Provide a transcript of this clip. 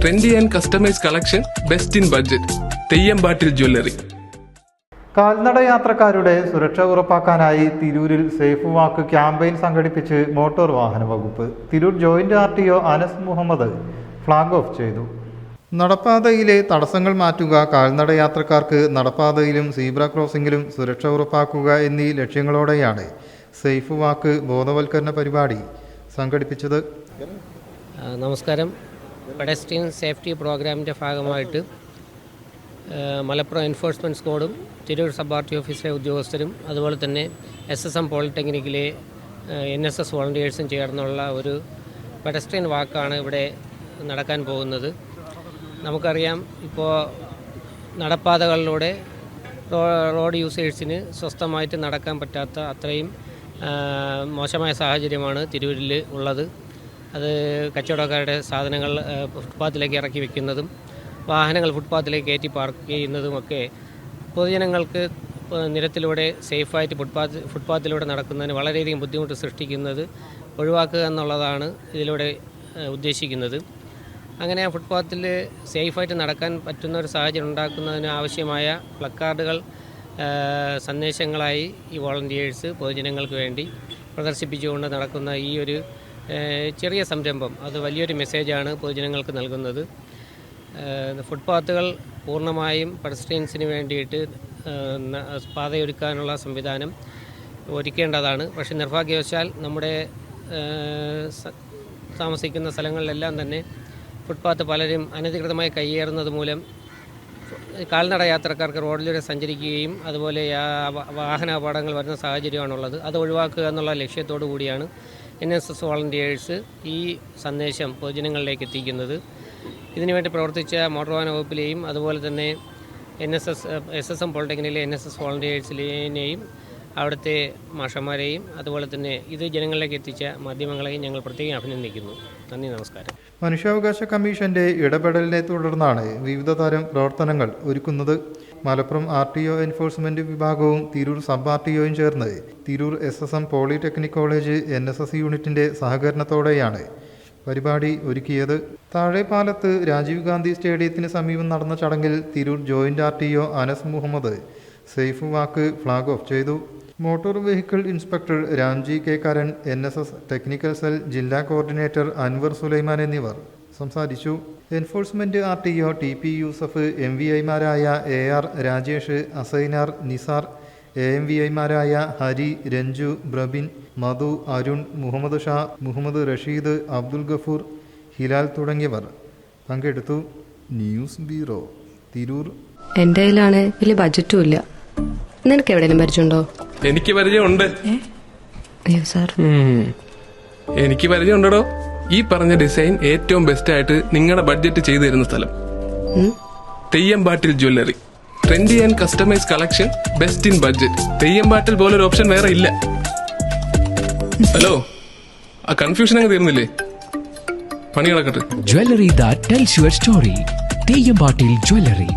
Trendy and customise collection, best in budget. തെയ്യമ്പാട്ടിൽ jewellery. കാൽനട യാത്രക്കാരുടെ സുരക്ഷ ഉറപ്പാക്കാനായി തിരൂരിൽ സേഫ് വാക്ക് ക്യാമ്പയിൻ സംഘടിപ്പിച്ച് മോട്ടോർ വാഹന വകുപ്പ്. Tirur joint RTO Anas Muhammad flag off ചെയ്തു. നടപ്പാതയിലെ തടസ്സങ്ങൾ മാറ്റുക, കാൽനട യാത്രക്കാർക്ക് നടപ്പാതയിലും സീബ്ര ക്രോസിംഗിലും സുരക്ഷ ഉറപ്പാക്കുക എന്നീ ലക്ഷ്യങ്ങളോടെയാണ് സേഫ് വാക്ക് ബോധവൽക്കരണ പരിപാടി സംഘടിപ്പിച്ചത്. നമസ്കാരം. പെഡസ്ട്രിയൻ സേഫ്റ്റി പ്രോഗ്രാമിൻ്റെ ഭാഗമായിട്ട് മലപ്പുറം എൻഫോഴ്സ്മെൻറ്റ് സ്ക്വാഡും തിരൂർ സബ് RTO ഓഫീസിലെ ഉദ്യോഗസ്ഥരും അതുപോലെ തന്നെ SSM പോളിടെക്നിക്കിലെ NSS വോളണ്ടിയേഴ്സും ചേർന്നുള്ള ഒരു പെഡസ്ട്രിയൻ വാക്കാണ് ഇവിടെ നടക്കാൻ പോകുന്നത്. നമുക്കറിയാം, ഇപ്പോൾ നടപ്പാതകളിലൂടെ റോഡ് യൂസേഴ്സിന് സ്വസ്ഥമായിട്ട് നടക്കാൻ പറ്റാത്ത അത്രയും മോശമായ സാഹചര്യമാണ് തിരൂരിൽ ഉള്ളത്. അത് കച്ചവടക്കാരുടെ സാധനങ്ങൾ ഫുട്പാത്തിലേക്ക് ഇറക്കി വയ്ക്കുന്നതും വാഹനങ്ങൾ ഫുട്പാത്തിലേക്ക് കയറ്റി പാർക്ക് ചെയ്യുന്നതുമൊക്കെ പൊതുജനങ്ങൾക്ക് നിരത്തിലൂടെ സേഫായിട്ട് ഫുട്പാത്തിലൂടെ നടക്കുന്നതിന് വളരെയധികം ബുദ്ധിമുട്ട് സൃഷ്ടിക്കുന്നത് ഒഴിവാക്കുക എന്നുള്ളതാണ് ഇതിലൂടെ ഉദ്ദേശിക്കുന്നത്. അങ്ങനെ ഫുട്പാത്തിൽ സേഫായിട്ട് നടക്കാൻ പറ്റുന്ന ഒരു സാഹചര്യം ഉണ്ടാക്കുന്നതിന് ആവശ്യമായ പ്ലക്കാർഡുകൾ സന്ദേശങ്ങളായി ഈ വോളണ്ടിയേഴ്സ് പൊതുജനങ്ങൾക്ക് വേണ്ടി പ്രദർശിപ്പിച്ചുകൊണ്ട് നടക്കുന്ന ഈ ഒരു ചെറിയ സംരംഭം അത് വലിയൊരു മെസ്സേജാണ് പൊതുജനങ്ങൾക്ക് നൽകുന്നത്. ഫുട്പാത്തുകൾ പൂർണ്ണമായും പെഡസ്ട്രിയൻസിന് വേണ്ടിയിട്ട് പാതയൊരുക്കാനുള്ള സംവിധാനം ഒരുക്കേണ്ടതാണ്. പക്ഷേ നിർഭാഗ്യവശാൽ നമ്മുടെ താമസിക്കുന്ന സ്ഥലങ്ങളിലെല്ലാം തന്നെ ഫുട്പാത്ത് പലരും അനധികൃതമായി കയ്യേറുന്നത് മൂലം കാൽനട യാത്രക്കാർക്ക് റോഡിലൂടെ സഞ്ചരിക്കുകയും അതുപോലെ വാഹനാപകടങ്ങൾ വരുന്ന സാഹചര്യമാണുള്ളത്. അത് ഒഴിവാക്കുക എന്നുള്ള ലക്ഷ്യത്തോടു കൂടിയാണ് NSS വോളണ്ടിയേഴ്സ് ഈ സന്ദേശം പൊതുജനങ്ങളിലേക്ക് എത്തിക്കുന്നത്. ഇതിനുവേണ്ടി പ്രവർത്തിച്ച മോട്ടോർ വാഹന വകുപ്പിലെയും അതുപോലെ തന്നെ SSM പോളിടെക്നിക്കിലെ NSS വോളണ്ടിയേഴ്സിനെയും അവിടുത്തെ മാഷന്മാരെയും അതുപോലെ തന്നെ ഇത് ജനങ്ങളിലേക്ക് എത്തിച്ച മാധ്യമങ്ങളെയും ഞങ്ങൾ പ്രത്യേകം അഭിനന്ദിക്കുന്നു. നന്ദി, നമസ്കാരം. മനുഷ്യാവകാശ കമ്മീഷന്റെ ഇടപെടലിനെ തുടർന്നാണ് വിവിധ തരം പ്രവർത്തനങ്ങൾ ഒരുക്കുന്നത്. മലപ്പുറം RTO എൻഫോഴ്സ്മെന്റ് വിഭാഗവും തിരൂർ സബ് RTOയും ചേർന്ന് Tirur SSM polytechnic college NSS യൂണിറ്റിന്റെ സഹകരണത്തോടെയാണ് പരിപാടി ഒരുക്കിയത്. താഴെപ്പാലത്ത് രാജീവ് ഗാന്ധി സ്റ്റേഡിയത്തിന് സമീപം നടന്ന ചടങ്ങിൽ Tirur joint RTO Anas Muhammad safe walk flag off ചെയ്തു. Motor vehicle inspector Ramji K. Karan, NSS technical cell ജില്ലാ കോർഡിനേറ്റർ അൻവർ സുലൈമാൻ എന്നിവർ സംസാരിച്ചു. എൻഫോഴ്സ്മെന്റ് RTO TP യൂസഫ്, MVIമാരായ AR രാജേഷ്, അസൈനാർ, നിസാർ, AMVIമാരായ ഹരി, രഞ്ജു, ബ്രബിൻ, മധു, അരുൺ, മുഹമ്മദ് ഷാ, മുഹമ്മദ് റഷീദ്, അബ്ദുൽ ഗഫൂർ, ഹിലാൽ തുടങ്ങിയവർ പങ്കെടുത്തു. News bureau, Tirur. എന്റെ കയ്യിലാണ് വലിയ ബഡ്ജറ്റും ഇല്ല. നിനക്ക് എവിടെയെങ്കിലും പരിചയമുണ്ടോ? എനിക്ക് പരിചയമുണ്ട്. അയ്യോ സാർ, എനിക്ക് പരിചയമുണ്ടോ. ഈ പറഞ്ഞ ഡിസൈൻ ഏറ്റവും ബെസ്റ്റ് ആയിട്ട് നിങ്ങളുടെ ബഡ്ജറ്റ് ചെയ്തു തരുന്ന സ്ഥലം Theyyampattil jewellery. Trendy and customise collection, best in budget. Theyyampattil പോലൊരു ഓപ്ഷൻ വേറെ ഇല്ല. ഹലോ, ആ കൺഫ്യൂഷൻ അങ്ങ് തീർന്നില്ലേ? പണി നടക്കട്ടെ. Jewelry that tells your story. തെയ്യമ്പാട്ടിൽ jewellery.